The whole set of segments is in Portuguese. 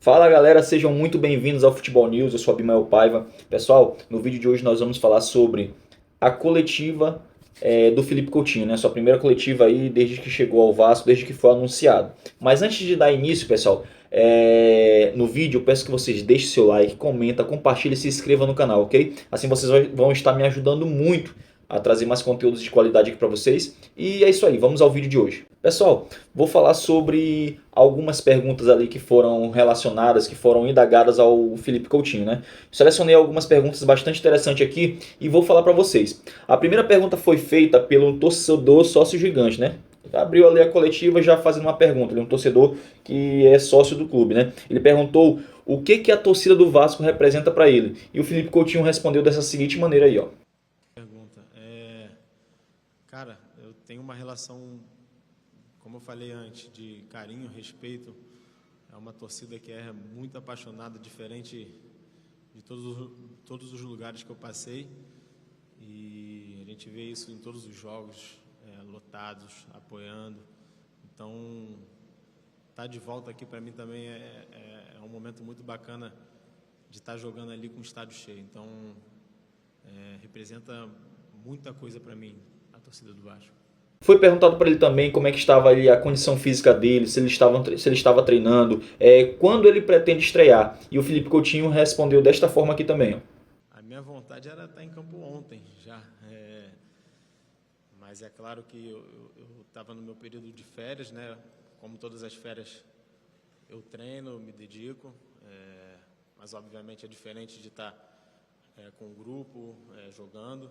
Fala galera, sejam muito bem-vindos ao Futebol News, eu sou Abimael Paiva. Pessoal, no vídeo de hoje nós vamos falar sobre a coletiva do Felipe Coutinho, né? Sua primeira coletiva aí desde que chegou ao Vasco, desde que foi anunciado. Mas antes de dar início, pessoal, no vídeo eu peço que vocês deixem seu like, comenta, compartilhe e se inscreva no canal, ok? Assim vocês vão estar me ajudando muito a trazer mais conteúdos de qualidade aqui para vocês. E é isso aí, vamos ao vídeo de hoje. Pessoal, vou falar sobre algumas perguntas ali que foram relacionadas, que foram indagadas ao Felipe Coutinho, né? Selecionei algumas perguntas bastante interessantes aqui e vou falar para vocês. A primeira pergunta foi feita pelo torcedor sócio gigante, né? Abriu ali a coletiva já fazendo uma pergunta. Ele é um torcedor que é sócio do clube, né? Ele perguntou o que a torcida do Vasco representa para ele. E o Felipe Coutinho respondeu dessa seguinte maneira aí, ó. Cara, eu tenho uma relação, como eu falei antes, de carinho, respeito. É uma torcida que é muito apaixonada, diferente de todos os lugares que eu passei. E a gente vê isso em todos os jogos, lotados, apoiando. Então, estar de volta aqui para mim também é um momento muito bacana de estar jogando ali com o estádio cheio. Então, representa muita coisa para mim, a torcida do Vasco. Foi perguntado para ele também como é que estava ali a condição física dele, se ele estava treinando, quando ele pretende estrear. E o Felipe Coutinho respondeu desta forma aqui também, ó. A minha vontade era estar em campo ontem já, mas é claro que eu estava no meu período de férias, né? Como todas as férias eu treino, me dedico, mas obviamente é diferente de estar com o grupo, jogando.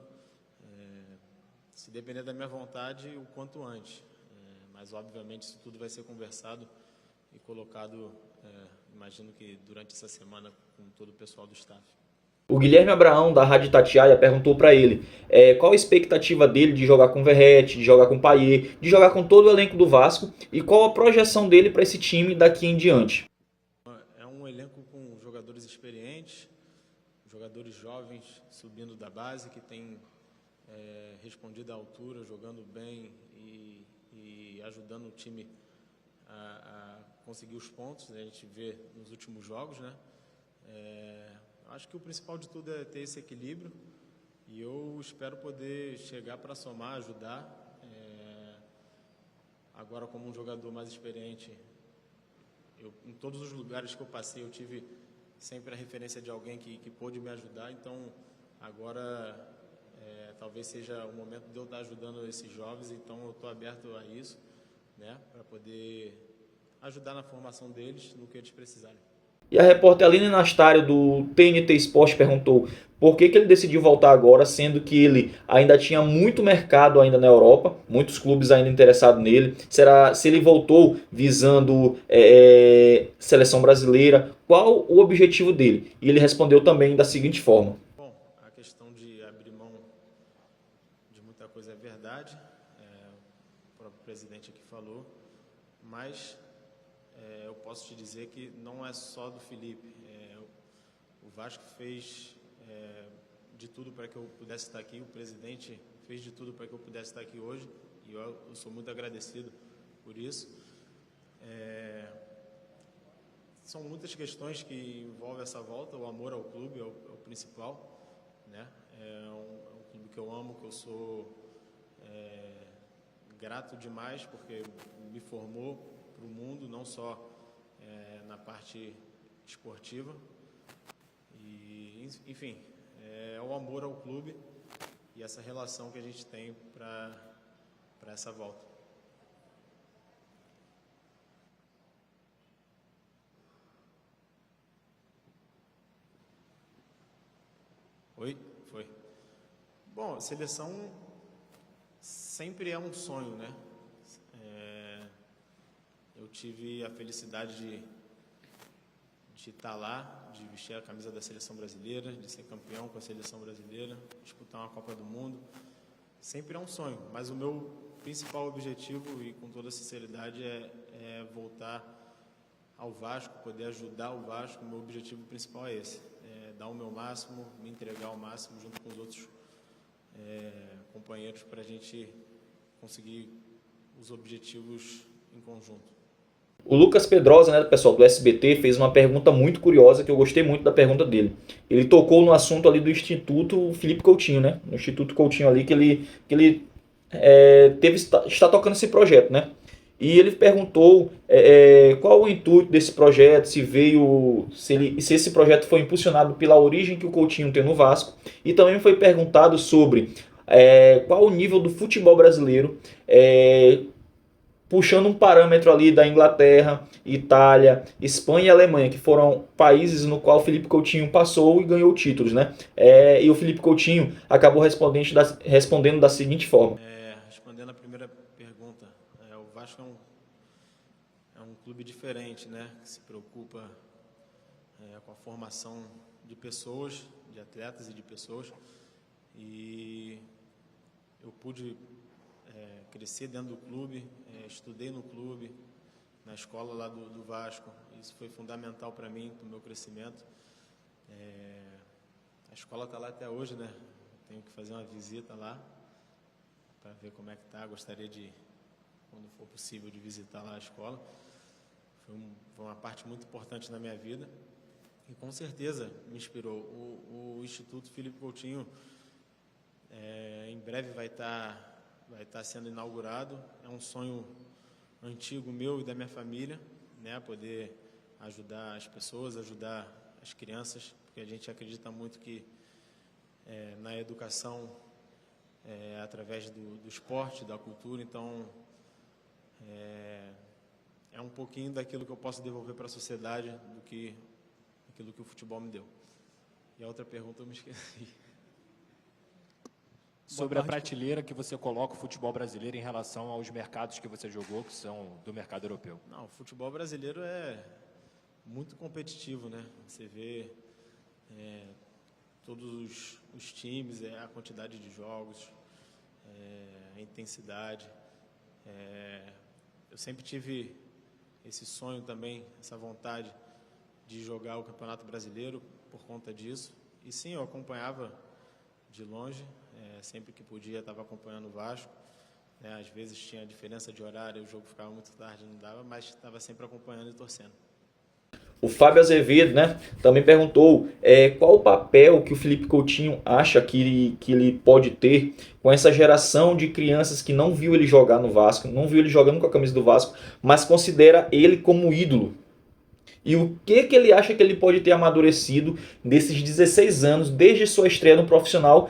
Se depender da minha vontade, o quanto antes. Mas, obviamente, isso tudo vai ser conversado e colocado, imagino que durante essa semana, com todo o pessoal do staff. O Guilherme Abraão, da Rádio Tatiaia, perguntou para ele qual a expectativa dele de jogar com Verratti, de jogar com Payet, de jogar com todo o elenco do Vasco e qual a projeção dele para esse time daqui em diante. É um elenco com jogadores experientes, jogadores jovens subindo da base, que tem respondido à altura, jogando bem e ajudando o time a conseguir os pontos. A gente vê nos últimos jogos, né? Acho que o principal de tudo é ter esse equilíbrio e eu espero poder chegar para somar, ajudar. Agora, como um jogador mais experiente, em todos os lugares que eu passei, eu tive sempre a referência de alguém que pôde me ajudar. Então, agora talvez seja o momento de eu estar ajudando esses jovens, então eu estou aberto a isso, né, para poder ajudar na formação deles, no que eles precisarem. E a repórter Aline Nastário, do TNT Esporte, perguntou por que ele decidiu voltar agora, sendo que ele ainda tinha muito mercado ainda na Europa, muitos clubes ainda interessados nele. Será se ele voltou visando seleção brasileira? Qual o objetivo dele? E ele respondeu também da seguinte forma. Bom, a questão de abrir mão de muita coisa é verdade, o próprio presidente aqui falou, mas eu posso te dizer que não é só do Felipe. O Vasco fez de tudo para que eu pudesse estar aqui, o presidente fez de tudo para que eu pudesse estar aqui hoje, e eu sou muito agradecido por isso. São muitas questões que envolvem essa volta. O amor ao clube é o principal, né? É um clube que eu amo, que eu sou grato demais, porque me formou para o mundo, não só na parte esportiva. E, enfim, é o amor ao clube e essa relação que a gente tem para essa volta. Oi? Foi. Bom, a seleção sempre é um sonho, né? Eu tive a felicidade de estar lá, de vestir a camisa da seleção brasileira, de ser campeão com a seleção brasileira, disputar uma Copa do Mundo. Sempre é um sonho, mas o meu principal objetivo, e com toda sinceridade, é voltar ao Vasco, poder ajudar o Vasco. O meu objetivo principal é esse, dar o meu máximo, me entregar ao máximo junto com os outros companheiros para a gente conseguir os objetivos em conjunto. O Lucas Pedrosa, né, pessoal do SBT, fez uma pergunta muito curiosa que eu gostei muito da pergunta dele. Ele tocou no assunto ali do Instituto Felipe Coutinho, né? No Instituto Coutinho ali que ele está tocando esse projeto, né? E ele perguntou qual o intuito desse projeto, se veio, se esse projeto foi impulsionado pela origem que o Coutinho tem no Vasco. E também foi perguntado sobre qual o nível do futebol brasileiro, puxando um parâmetro ali da Inglaterra, Itália, Espanha e Alemanha, que foram países no qual o Felipe Coutinho passou e ganhou títulos, né? E o Felipe Coutinho acabou respondendo da seguinte forma. Respondendo a primeira pergunta, o Vasco é um clube diferente, né? Que se preocupa com a formação de pessoas, de atletas e de pessoas. E eu pude crescer dentro do clube, estudei no clube, na escola lá do Vasco. Isso foi fundamental para mim, para o meu crescimento. A escola está lá até hoje, né? Tenho que fazer uma visita lá para ver como é que está. Gostaria de, quando for possível, de visitar lá a escola. Foi uma parte muito importante na minha vida e com certeza me inspirou. O Instituto Felipe Coutinho em breve vai estar sendo inaugurado. É um sonho antigo meu e da minha família, né? Poder ajudar as pessoas, ajudar as crianças, porque a gente acredita muito que na educação através do esporte, da cultura. Então é um pouquinho daquilo que eu posso devolver para a sociedade daquilo que o futebol me deu. E a outra pergunta eu me esqueci. Sobre a prateleira que você coloca o futebol brasileiro em relação aos mercados que você jogou, que são do mercado europeu. Não, o futebol brasileiro é muito competitivo, né? Você vê todos os times, a quantidade de jogos, a intensidade. Eu sempre tive esse sonho também, essa vontade de jogar o Campeonato Brasileiro por conta disso. E sim, eu acompanhava de longe, sempre que podia estava acompanhando o Vasco. Às vezes tinha diferença de horário, o jogo ficava muito tarde, não dava, mas estava sempre acompanhando e torcendo. O Fábio Azevedo, né, também perguntou qual o papel que o Felipe Coutinho acha que ele pode ter com essa geração de crianças que não viu ele jogar no Vasco, não viu ele jogando com a camisa do Vasco, mas considera ele como ídolo. E o que ele acha que ele pode ter amadurecido desses 16 anos, desde sua estreia no profissional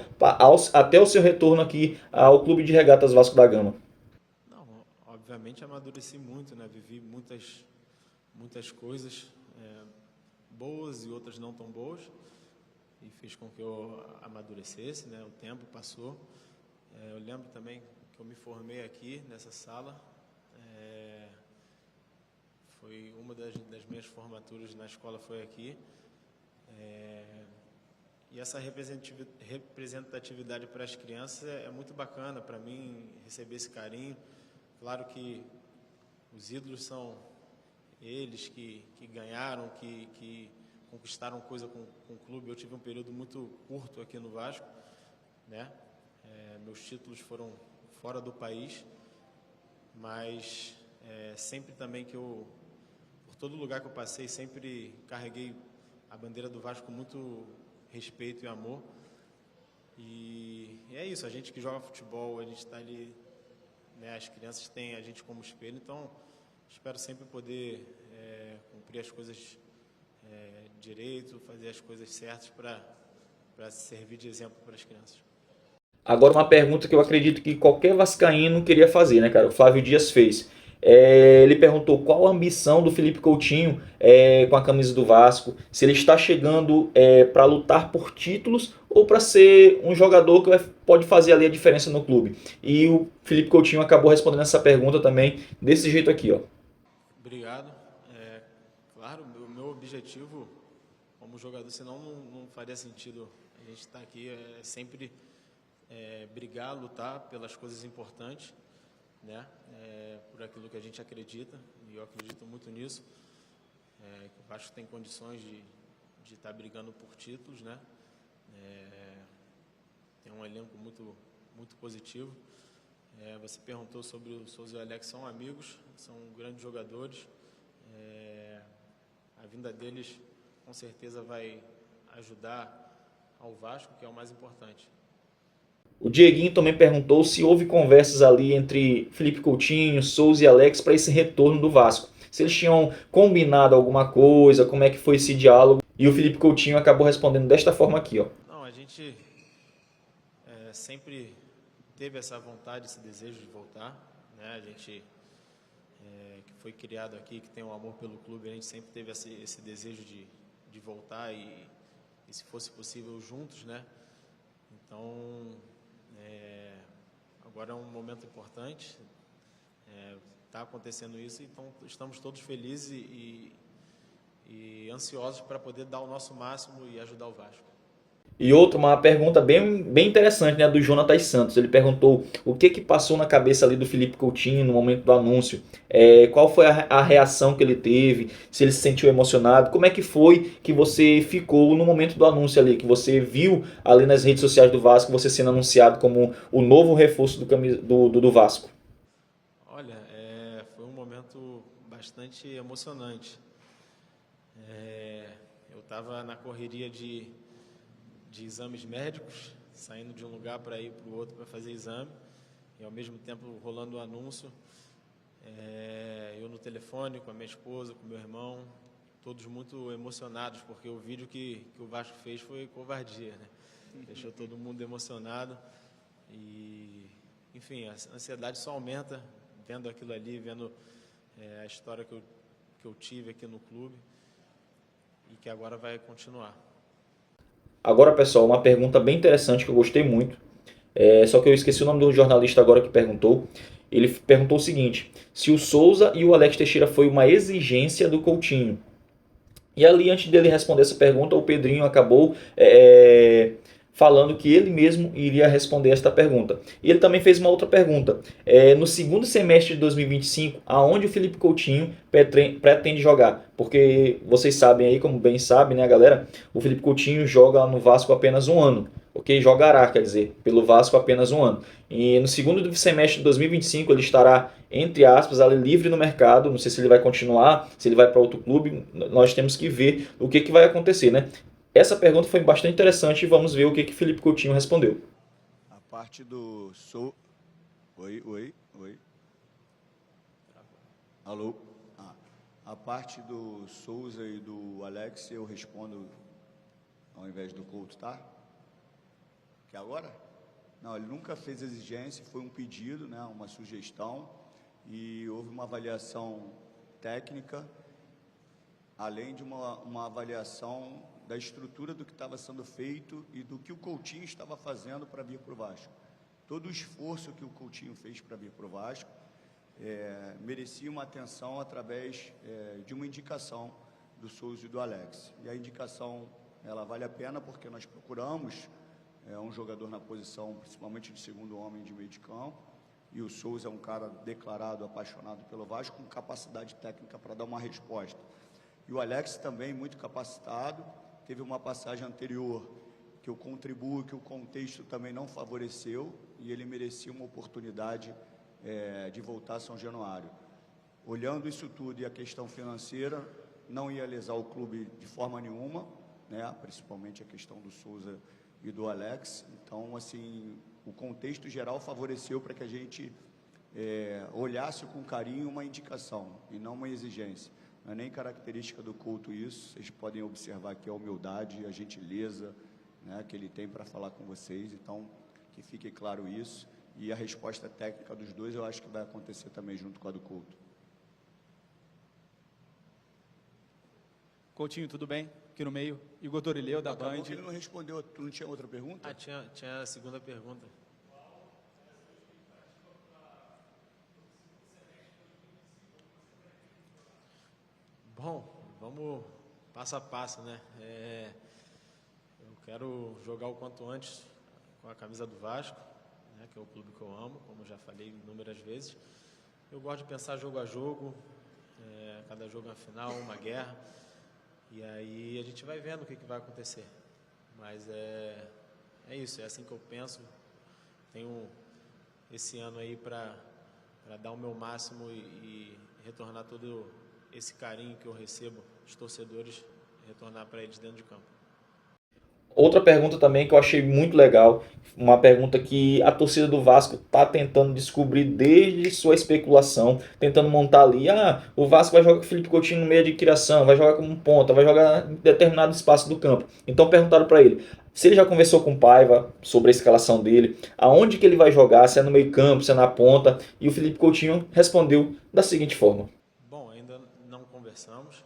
até o seu retorno aqui ao Clube de Regatas Vasco da Gama? Não, obviamente amadureci muito, né? Vivi muitas coisas boas e outras não tão boas, e fez com que eu amadurecesse, né? O tempo passou. Eu lembro também que eu me formei aqui nessa sala. Foi uma das minhas formaturas na escola, foi aqui. E essa representatividade para as crianças é muito bacana para mim, receber esse carinho. Claro que os ídolos são eles que ganharam, que conquistaram coisa com o clube. Eu tive um período muito curto aqui no Vasco, né? Meus títulos foram fora do país, mas sempre também por todo lugar que eu passei, sempre carreguei a bandeira do Vasco com muito respeito e amor. E é isso, a gente que joga futebol, a gente está ali, né? As crianças têm a gente como espelho, então espero sempre poder cumprir as coisas direito, fazer as coisas certas para servir de exemplo para as crianças. Agora uma pergunta que eu acredito que qualquer vascaíno queria fazer, né, cara? O Flávio Dias fez. Ele perguntou qual a ambição do Felipe Coutinho com a camisa do Vasco, se ele está chegando para lutar por títulos ou para ser um jogador que pode fazer ali a diferença no clube. E o Felipe Coutinho acabou respondendo essa pergunta também desse jeito aqui, ó. Obrigado. Claro, o meu objetivo como jogador, senão não faria sentido a gente estar aqui, sempre brigar, lutar pelas coisas importantes, né? Por aquilo que a gente acredita, e eu acredito muito nisso. Que o Vasco tem condições de estar brigando por títulos, né? Tem um elenco muito positivo. Você perguntou sobre o Souza e o Alex, são amigos, são grandes jogadores. A vinda deles com certeza vai ajudar ao Vasco, que é o mais importante. O Dieguinho também perguntou se houve conversas ali entre Felipe Coutinho, Souza e Alex para esse retorno do Vasco. Se eles tinham combinado alguma coisa, como é que foi esse diálogo. E o Felipe Coutinho acabou respondendo desta forma aqui, ó. Não, a gente sempre teve essa vontade, esse desejo de voltar, né? A gente que foi criado aqui, que tem um amor pelo clube, a gente sempre teve esse desejo de voltar e se fosse possível juntos, né? Então agora é um momento importante, está acontecendo isso, então estamos todos felizes e ansiosos para poder dar o nosso máximo e ajudar o Vasco. E uma pergunta bem interessante, né, do Jonatas Santos. Ele perguntou o que passou na cabeça ali do Felipe Coutinho no momento do anúncio. Qual foi a reação que ele teve, se ele se sentiu emocionado, como é que foi que você ficou no momento do anúncio ali, que você viu ali nas redes sociais do Vasco, você sendo anunciado como o novo reforço do Vasco. Olha, foi um momento bastante emocionante. Eu estava na correria de exames médicos, saindo de um lugar para ir para o outro para fazer exame, e ao mesmo tempo rolando o anúncio, eu no telefone com a minha esposa, com meu irmão, todos muito emocionados, porque o vídeo que o Vasco fez foi covardia, né? Deixou todo mundo emocionado e, enfim, a ansiedade só aumenta vendo aquilo ali, vendo a história que eu tive aqui no clube e que agora vai continuar. Agora, pessoal, uma pergunta bem interessante que eu gostei muito. Só que eu esqueci o nome do jornalista agora que perguntou. Ele perguntou o seguinte: se o Souza e o Alex Teixeira foi uma exigência do Coutinho. E ali, antes dele responder essa pergunta, o Pedrinho acabou falando que ele mesmo iria responder esta pergunta. E ele também fez uma outra pergunta. No segundo semestre de 2025, aonde o Felipe Coutinho pretende jogar? Porque vocês sabem aí, como bem sabem, né, galera? O Felipe Coutinho joga no Vasco apenas um ano. Ok? Jogará, quer dizer, pelo Vasco apenas um ano. E no segundo semestre de 2025 ele estará, entre aspas, ali livre no mercado. Não sei se ele vai continuar, se ele vai para outro clube. Nós temos que ver o que vai acontecer, né? Essa pergunta foi bastante interessante e vamos ver o que Felipe Coutinho respondeu. A parte do Oi. Alô? A parte do Souza e do Alex eu respondo ao invés do Couto, tá? Que agora? Não, ele nunca fez exigência, foi um pedido, né, uma sugestão, e houve uma avaliação técnica, além de uma avaliação da estrutura do que estava sendo feito e do que o Coutinho estava fazendo para vir para o Vasco. Todo o esforço que o Coutinho fez para vir para o Vasco merecia uma atenção através de uma indicação do Souza e do Alex. E a indicação, ela vale a pena porque nós procuramos um jogador na posição, principalmente de segundo homem de meio de campo, e o Souza é um cara declarado, apaixonado pelo Vasco, com capacidade técnica para dar uma resposta. E o Alex também muito capacitado, teve uma passagem anterior que eu contribuo, que o contexto também não favoreceu, e ele merecia uma oportunidade de voltar a São Januário. Olhando isso tudo e a questão financeira, não ia lesar o clube de forma nenhuma, né? Principalmente a questão do Souza e do Alex. Então, assim, o contexto geral favoreceu para que a gente olhasse com carinho uma indicação e não uma exigência. Não é nem característica do Couto isso, vocês podem observar que a humildade, a gentileza, né, que ele tem para falar com vocês, então que fique claro isso, e a resposta técnica dos dois eu acho que vai acontecer também junto com a do Couto. Coutinho, tudo bem? Aqui no meio, Igor Dorileu, da Band. Ele não respondeu, tu não tinha outra pergunta? Tinha a segunda pergunta. Bom, vamos passo a passo, né? Eu quero jogar o quanto antes com a camisa do Vasco, né, que é o clube que eu amo, como já falei inúmeras vezes. Eu gosto de pensar jogo a jogo, cada jogo é uma final, uma guerra, e aí a gente vai vendo o que vai acontecer. Mas é isso, é assim que eu penso. Tenho esse ano aí para dar o meu máximo e retornar todo esse carinho que eu recebo dos torcedores retornar para eles dentro de campo. Outra pergunta também que eu achei muito legal, uma pergunta que a torcida do Vasco está tentando descobrir desde sua especulação, tentando montar ali, o Vasco vai jogar com o Felipe Coutinho no meio de criação, vai jogar como ponta, vai jogar em determinado espaço do campo. Então perguntaram para ele se ele já conversou com o Paiva sobre a escalação dele, aonde que ele vai jogar, se é no meio campo, se é na ponta, e o Felipe Coutinho respondeu da seguinte forma. Bom, ainda não conversamos,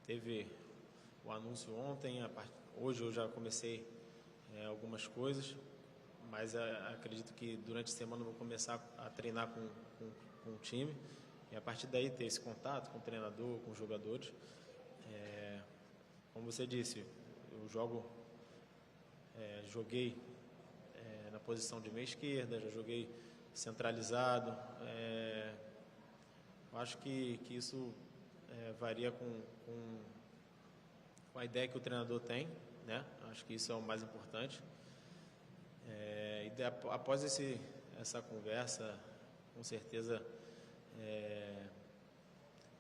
teve o anúncio ontem, hoje eu já comecei algumas coisas, mas acredito que durante a semana eu vou começar a treinar com o time e a partir daí ter esse contato com o treinador, com os jogadores. Como você disse, eu joguei na posição de meia esquerda, já joguei centralizado. Eu acho que isso varia com a ideia que o treinador tem, né? Acho que isso é o mais importante. E após essa conversa, com certeza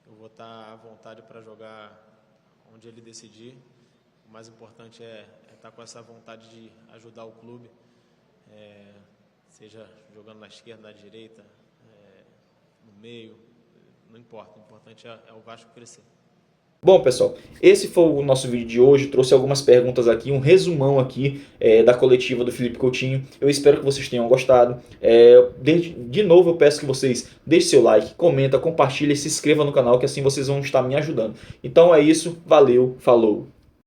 eu vou estar à vontade para jogar onde ele decidir. O mais importante é estar com essa vontade de ajudar o clube, seja jogando na esquerda, na direita, no meio, não importa. O importante é o Vasco crescer. Bom, pessoal, esse foi o nosso vídeo de hoje. Trouxe algumas perguntas aqui, um resumão aqui da coletiva do Felipe Coutinho. Eu espero que vocês tenham gostado. De novo, eu peço que vocês deixem seu like, comenta, compartilha e se inscreva no canal, que assim vocês vão estar me ajudando. Então é isso, valeu, falou!